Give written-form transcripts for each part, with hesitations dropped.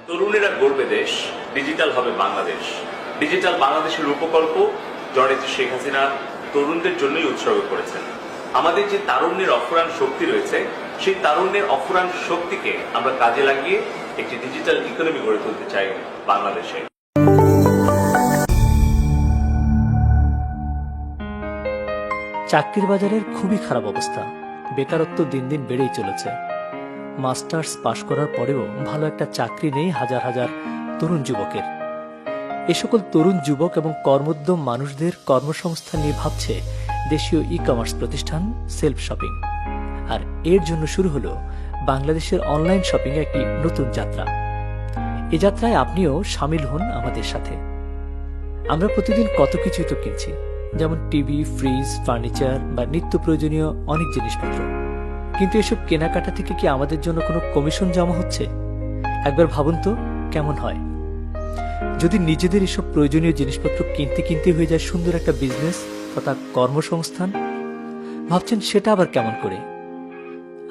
তরুণেরা গড়বে দেশ, ডিজিটাল হবে বাংলাদেশ। ডিজিটাল বাংলাদেশের রূপকল্প জননেত্রী শেখ হাসিনা তরুণদের জন্যই উৎসর্গ করেছেন। আমাদের যে তারুণ্যের অফুরান শক্তি রয়েছে, সেই তারুণ্যের অফুরান শক্তিকে আমরা কাজে লাগিয়ে একটি ডিজিটাল ইকোনমি গড়ে তুলতে চাই বাংলাদেশে। চাকরির বাজারের খুবই খারাপ অবস্থা। বেকারত্ব দিন দিন বেড়েই চলেছে। মাস্টার্স পাশ করার পরেও ভালো একটা চাকরি নেই হাজার হাজার তরুণ যুবকের। এ সকল তরুণ যুবক এবং কর্মোদ্যম মানুষদের কর্মসংস্থান নিয়ে ভাবছে দেশীয় ই কমার্স প্রতিষ্ঠান সেলফ শপিং। আর এর জন্য শুরু হলো বাংলাদেশের অনলাইন শপিং এ একটি নতুন যাত্রা। এই যাত্রায় আপনিও সামিল হন আমাদের সাথে। আমরা প্রতিদিন কত কিছুই তো কিনছি, যেমন টিভি, ফ্রিজ, ফার্নিচার বা নিত্য প্রয়োজনীয় অনেক জিনিসপত্র। কিন্তু এসব কেনাকাটা থেকে কি আমাদের জন্য কোনো কমিশন জমা হচ্ছে? একবার ভাবুন তো কেমন হয় যদি নিজেদের এসব প্রয়োজনীয় জিনিসপত্র কিনতে কিনতে হয়ে যায় সুন্দর একটা বিজনেস তথা কর্মসংস্থান। ভাবছেন সেটা আবার কেমন করে?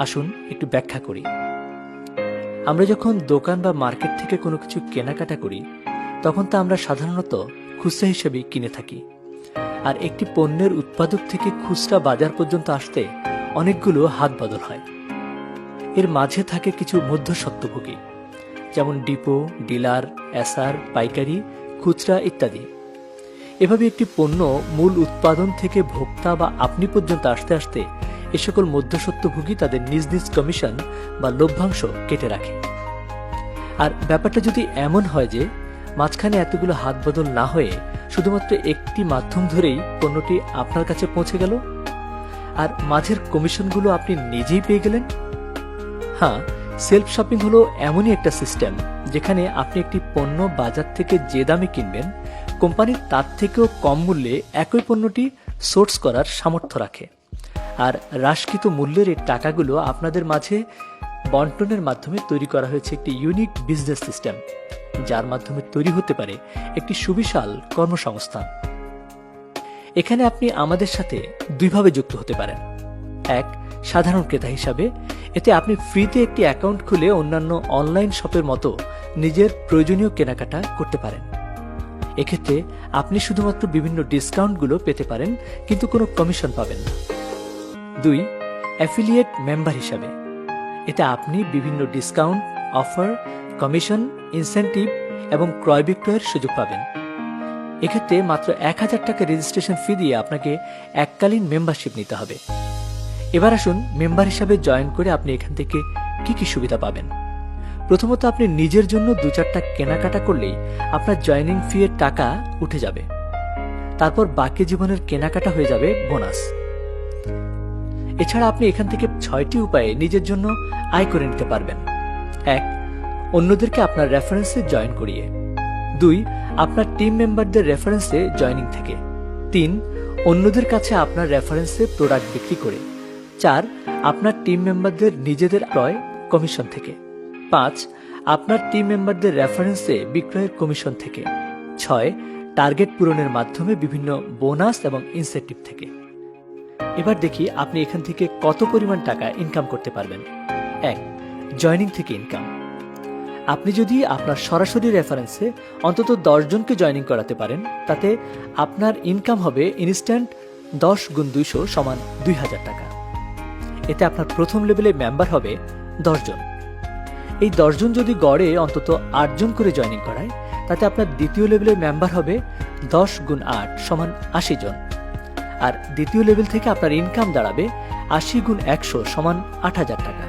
আসুন একটু ব্যাখ্যা করি। আমরা যখন দোকান বা মার্কেট থেকে কোনো কিছু কেনাকাটা করি, তখন তা আমরা সাধারণত খুচরা হিসেবে কিনে থাকি। আর একটি পণ্যের উৎপাদক থেকে খুচরা বাজার পর্যন্ত আসতে অনেকগুলো হাত বদল হয়। এর মাঝে থাকে কিছু মধ্যস্বত্বভোগী, যেমন ডিপো, ডিলার, এসআর, পাইকারি, খুচরা ইত্যাদি। এভাবে একটি পণ্য মূল উৎপাদন থেকে ভোক্তা বা আপনি পর্যন্ত আসতে আসতে এ সকল মধ্যস্বত্বভোগী তাদের নিজ নিজ কমিশন বা লভ্যাংশ কেটে রাখে। আর ব্যাপারটা যদি এমন হয় যে মাঝখানে এতগুলো হাত বদল না হয়ে শুধুমাত্র একটি মাধ্যম ধরেই পণ্যটি আপনার কাছে পৌঁছে গেল, আর মাঝের কমিশনগুলো আপনি নিজেই পেয়ে গেলেন। হ্যাঁ, সেলফ শপিং হলো এমনই একটা সিস্টেম যেখানে আপনি একটি পণ্য বাজার থেকে যে দামে কিনবেন, কোম্পানি তার থেকেও কম মূল্যে একই পণ্যটি সোর্স করার সামর্থ্য রাখে। আর হ্রাসকৃত মূল্যের এই টাকাগুলো আপনাদের মাঝে বন্টনের মাধ্যমে তৈরি করা হয়েছে একটি ইউনিক বিজনেস সিস্টেম, যার মাধ্যমে তৈরি হতে পারে একটি সুবিশাল কর্মসংস্থান। এখানে আপনি আমাদের সাথে দুইভাবে যুক্ত হতে পারেন। এক, সাধারণ ক্রেতা হিসাবে। এতে আপনি ফ্রিতে একটি অ্যাকাউন্ট খুলে অন্যান্য অনলাইন শপের মতো নিজের প্রয়োজনীয় কেনাকাটা করতে পারেন। এক্ষেত্রে আপনি শুধুমাত্র বিভিন্ন ডিসকাউন্টগুলো পেতে পারেন, কিন্তু কোনো কমিশন পাবেন না। দুই, অ্যাফিলিয়েট মেম্বার হিসাবে। এতে আপনি বিভিন্ন ডিসকাউন্ট, অফার, কমিশন, ইনসেন্টিভ এবং ক্রয় বিক্রয়ের সুযোগ পাবেন। এক্ষেত্রে মাত্র 1000 টাকা রেজিস্ট্রেশন ফি দিয়ে আপনাকে এককালীন মেম্বারশিপ নিতে হবে। এবার আসুন মেম্বার হিসাবে জয়েন করে আপনি এখান থেকে কি কি সুবিধা পাবেন। প্রথমত, আপনি নিজের জন্য 2-4টা কেনাকাটা করলেই আপনার জয়েনিং ফি এর টাকা উঠে যাবে। তারপর বাকি জীবনের কেনাকাটা হয়ে যাবে বোনাস। এছাড়া আপনি এখান থেকে 6টি উপায়ে নিজের জন্য আয় করে নিতে পারবেন। 1, অন্যদেরকে আপনার রেফারেন্সে জয়েন করিয়ে। 2, আপনার টিম মেম্বারদের রেফারেন্সে জয়েনিং থেকে। 3, অন্যদের কাছে আপনার রেফারেন্সে প্রোডাক্ট বিক্রি করে। 4, আপনার টিম মেম্বারদের নিজেদের ক্রয় কমিশন থেকে। 5, আপনার টিম মেম্বারদের রেফারেন্সে বিক্রয়ের কমিশন থেকে। 6, টার্গেট পূরণের মাধ্যমে বিভিন্ন বোনাস এবং ইনসেন্টিভ থেকে। এবার দেখি আপনি এখান থেকে কত পরিমাণ টাকা ইনকাম করতে পারবেন। 1, জয়েনিং থেকে ইনকাম। আপনি যদি আপনার সরাসরি রেফারেন্সে অন্তত 10 জনকে জয়েনিং করাতে পারেন, তাতে আপনার ইনকাম হবে ইনস্ট্যান্ট 10 × 200 = 2000 টাকা। এতে আপনার প্রথম লেভেলে মেম্বার হবে 10 জন। এই 10 জন যদি গড়ে অন্তত 8 জন করে জয়েনিং করায়, তাতে আপনার দ্বিতীয় লেভেলের মেম্বার হবে 10 × 8 = 80 জন। আর দ্বিতীয় লেভেল থেকে আপনার ইনকাম দাঁড়াবে 80 × 100 = 8000 টাকা।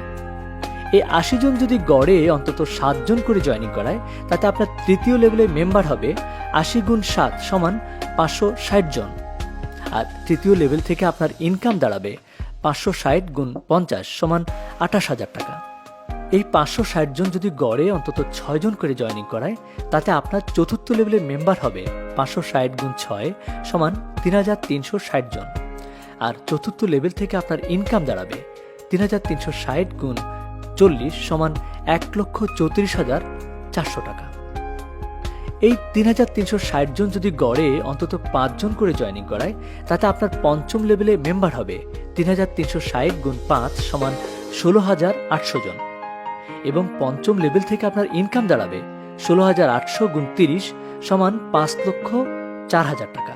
এই 80 জন যদি গড়ে অন্তত 7 জন করে জয়েনিং করায়, তাতে আপনার তৃতীয় লেভেলের মেম্বার হবে 80 × 7 = 560 জন। আর তৃতীয় লেভেল থেকে আপনার ইনকাম দাঁড়াবে 560 × 50 = 28000 টাকা। এই 560 জন যদি গড়ে অন্তত 6 জন করে জয়েনিং করায়, তাতে আপনার চতুর্থ লেভেলের মেম্বার হবে 560 × 6 = 3360 জন। আর চতুর্থ লেভেল থেকে আপনার ইনকাম দাঁড়াবে 3360 × 40 = 1,34,400 টাকা। এই 3360 জন যদি গড়ে অন্তত 5 জন করে জয়েনিং করায়, তাতে আপনার পঞ্চম লেভেলে মেম্বার হবে 3360 × 5 = 16,800 জন। এবং পঞ্চম লেভেল থেকে আপনার ইনকাম দাঁড়াবে 16,800 গুণ 30 সমান 5,04,000 টাকা।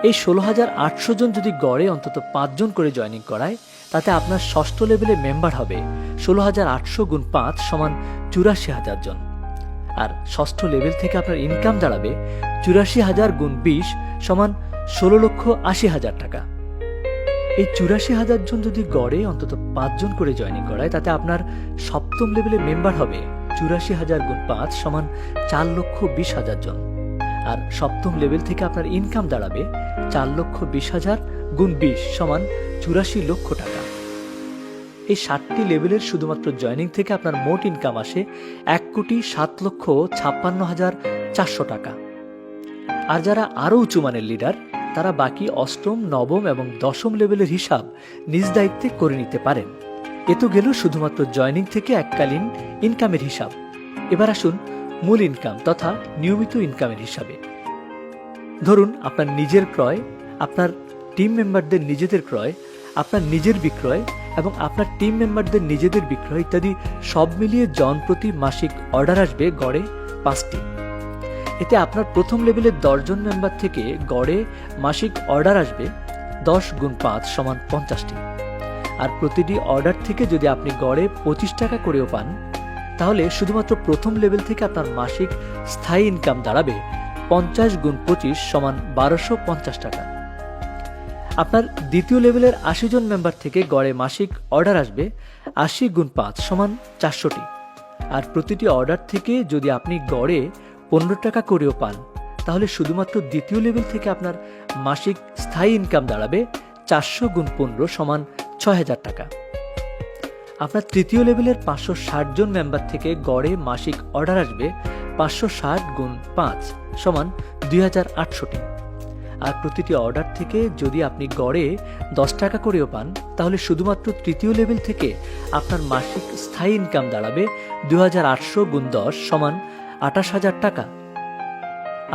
এই 16,800 জন যদি গড়ে অন্তত 5 জন করে জয়েনিং করায়, তাতে আপনার ষষ্ঠ লেভেলে মেম্বার হবে 16,800 গুণ 5 সমান 84,000 জন। আর ষষ্ঠ লেভেল থেকে আপনার ইনকাম দাঁড়াবে 84,000 গুণ 20 সমান 16,80,000 টাকা। এই 84,000 জন যদি গড়ে অন্তত 5 জন করে জয়েনিং করায়, তাতে আপনার সপ্তম লেভেলে মেম্বার হবে 84,000 গুণ 5 সমান 4,20,000 জন। আর সপ্তম লেভেল থেকে আপনার ইনকাম দাঁড়াবে 4,20,000 গুণ 20 সমান 84 লক্ষ টাকা। এই 7টি লেভেলের শুধুমাত্র জয়েনিং থেকে আপনার মোট ইনকাম আসে 1,57,56,400 টাকা। আর যারা আরও উঁচু মানের লিডার, তারা বাকি অষ্টম, নবম এবং দশম লেভেলের হিসাব নিজ দায়িত্বে করে নিতে পারেন। এ তো গেল শুধুমাত্র জয়েনিং থেকে এককালীন ইনকামের হিসাব। এবার আসুন মূল ইনকাম তথা নিয়মিত ইনকামের হিসাবে। ধরুন আপনার নিজের ক্রয়, আপনার টিম মেম্বারদের নিজেদের ক্রয়, আপনার নিজের বিক্রয় এবং আপনার টিম মেম্বারদের নিজেদের বিক্রয় ইত্যাদি সব মিলিয়ে জন প্রতি মাসিক অর্ডার আসবে গড়ে 5টি। এতে আপনার প্রথম লেভেলের 10 জন মেম্বার থেকে গড়ে মাসিক অর্ডার আসবে 10 গুণ 5 সমান 50টি। আর প্রতিটি অর্ডার থেকে যদি আপনি গড়ে 25 টাকা করেও পান, তাহলে শুধুমাত্র প্রথম লেভেল থেকে আপনার মাসিক স্থায়ী ইনকাম দাঁড়াবে 50 গুণ 25 সমান 1250 টাকা। আপনার দ্বিতীয় লেভেলের 80 জন মেম্বার থেকে গড়ে মাসিক অর্ডার আসবে 80 গুণ 5 সমান 400টি। আর প্রতিটি অর্ডার থেকে যদি আপনি গড়ে 15 টাকা করেও পান, তাহলে শুধুমাত্র দ্বিতীয় লেভেল থেকে আপনার মাসিক স্থায়ী ইনকাম দাঁড়াবে 400 গুণ 15 সমান 6,000 টাকা। আপনার তৃতীয় লেভেলের 560 জন মেম্বার থেকে গড়ে মাসিক অর্ডার আসবে 560 গুণ 5 সমান 2,800টি। আর প্রতিটি অর্ডার থেকে যদি আপনি গড়ে 10 টাকা করেও পান, তাহলে শুধুমাত্র তৃতীয় লেভেল থেকে আপনার মাসিক স্থায়ী ইনকাম দাঁড়াবে 2,800 গুণ 10 সমান 28,000 টাকা।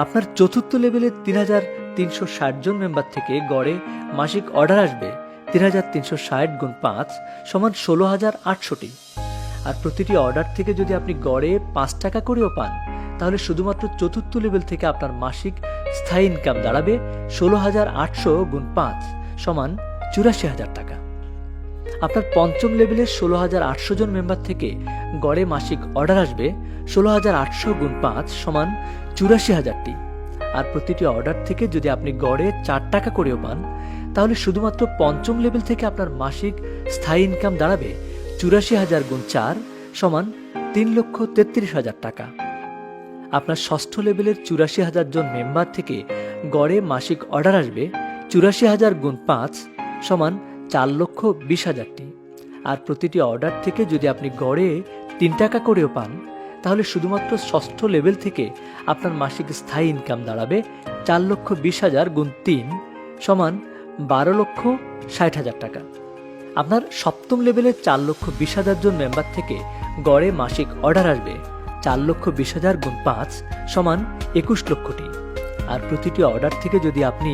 আপনার চতুর্থ লেভেলের 3,360 জন মেম্বার থেকে গড়ে মাসিক অর্ডার আসবে 3,360 গুণ 5 সমান 16,800টি। আর প্রতিটি অর্ডার থেকে যদি আপনি গড়ে 5 টাকা করেও পান, তাহলে শুধুমাত্র চতুর্থ লেভেল থেকে আপনার মাসিক স্থায়ী ইনকাম দাঁড়াবে 16,800 গুণ 5 সমান 84,000 টাকা। আপনার পঞ্চম লেভেলের 16,800 জন মেম্বার থেকে গড়ে মাসিক অর্ডার আসবে 16,800 গুণ 5 সমান 84,000টি। আর প্রতিটি অর্ডার থেকে যদি আপনি গড়ে 4 টাকা করেও পান, তাহলে শুধুমাত্র পঞ্চম লেভেল থেকে আপনার মাসিক স্থায়ী ইনকাম দাঁড়াবে 84,000 গুণ 4 সমান 3,33,000 টাকা। আপনার ষষ্ঠ লেভেলের 84,000 জন মেম্বার থেকে গড়ে মাসিক অর্ডার আসবে 84,000 গুণ 5 সমান 4,20,000টি। আর প্রতিটি অর্ডার থেকে যদি আপনি গড়ে 3 টাকা করেও পান, তাহলে শুধুমাত্র ষষ্ঠ লেভেল থেকে আপনার মাসিক স্থায়ী ইনকাম দাঁড়াবে 4,20,000 গুণ 3 সমান 12,60,000 টাকা। আপনার সপ্তম লেভেলের 4,20,000 জন মেম্বার থেকে গড়ে মাসিক অর্ডার আসবে 4,20,000 গুণ 5 সমান 21 লক্ষটি। আর প্রতিটি অর্ডার থেকে যদি আপনি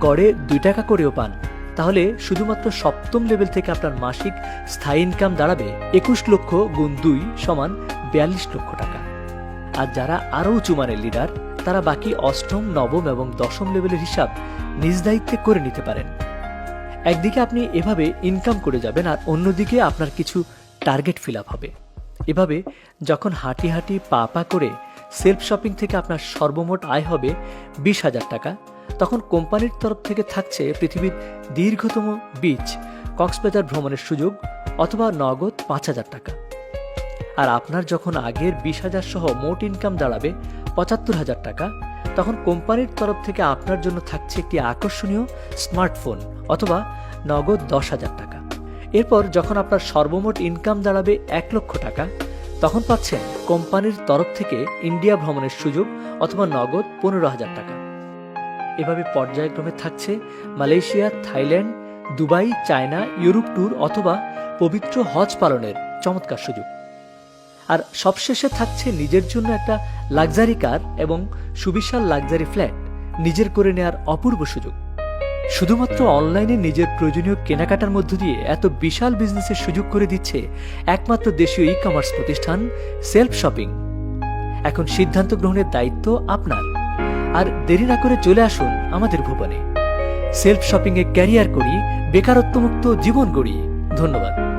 গড়ে 2 টাকা করেও পান, তাহলে শুধুমাত্র সপ্তম লেভেল থেকে আপনার মাসিক স্থায়ী ইনকাম দাঁড়াবে 21 লক্ষ গুণ 2 সমান 42 লক্ষ টাকা। আর যারা আরও উঁচু মানের লিডার, তারা বাকি অষ্টম, নবম এবং দশম লেভেলের হিসাব নিজ দায়িত্বে করে নিতে পারেন। একদিকে আপনি এভাবে ইনকাম করে যাবেন, আর অন্যদিকে আপনার কিছু টার্গেট ফিল আপ হবে। এভাবে যখন হাঁটি হাঁটি পা পা করে সেলফ শপিং থেকে আপনার সর্বমোট আয় হবে 20,000 টাকা, তখন কোম্পানির তরফ থেকে থাকছে পৃথিবীর দীর্ঘতম বিচ কক্সবাজার ভ্রমণের সুযোগ অথবা নগদ 5,000 টাকা। আর আপনার যখন আগের 20,000 সহ মোট ইনকাম দাঁড়াবে 75,000 টাকা, তখন কোম্পানির তরফ থেকে আপনার জন্য থাকছে একটি আকর্ষণীয় স্মার্টফোন অথবা নগদ 10,000 টাকা। এরপর যখন আপনার সর্বমোট ইনকাম দাঁড়াবে 1 লক্ষ টাকা, তখন পাচ্ছেন কোম্পানির তরফ থেকে ইন্ডিয়া ভ্রমণের সুযোগ অথবা নগদ 15,000 টাকা। এভাবে পর্যায়ক্রমে থাকছে Malaysia, Thailand, Dubai, China, Europe tour অথবা পবিত্র হজ পালনের চমৎকার সুযোগ। আর সবশেষে থাকছে নিজের জন্য একটা লাক্সারি কার এবং সুবিশাল লাক্সারি ফ্ল্যাট নিজের করে নেওয়ার অপূর্ব সুযোগ। শুধুমাত্র অনলাইনে নিজের প্রয়োজনীয় কেনাকাটার মধ্য দিয়ে এত বিশাল বিজনেসের সুযোগ করে দিচ্ছে একমাত্র দেশীয় ই কমার্স প্রতিষ্ঠান সেলফ শপিং। এখন সিদ্ধান্ত গ্রহণের দায়িত্ব আপনার। আর দেরি না করে চলে আসুন আমাদের ভুবনে। সেলফ শপিং এ ক্যারিয়ার করি, বেকারত্বমুক্ত জীবন গড়ি। ধন্যবাদ।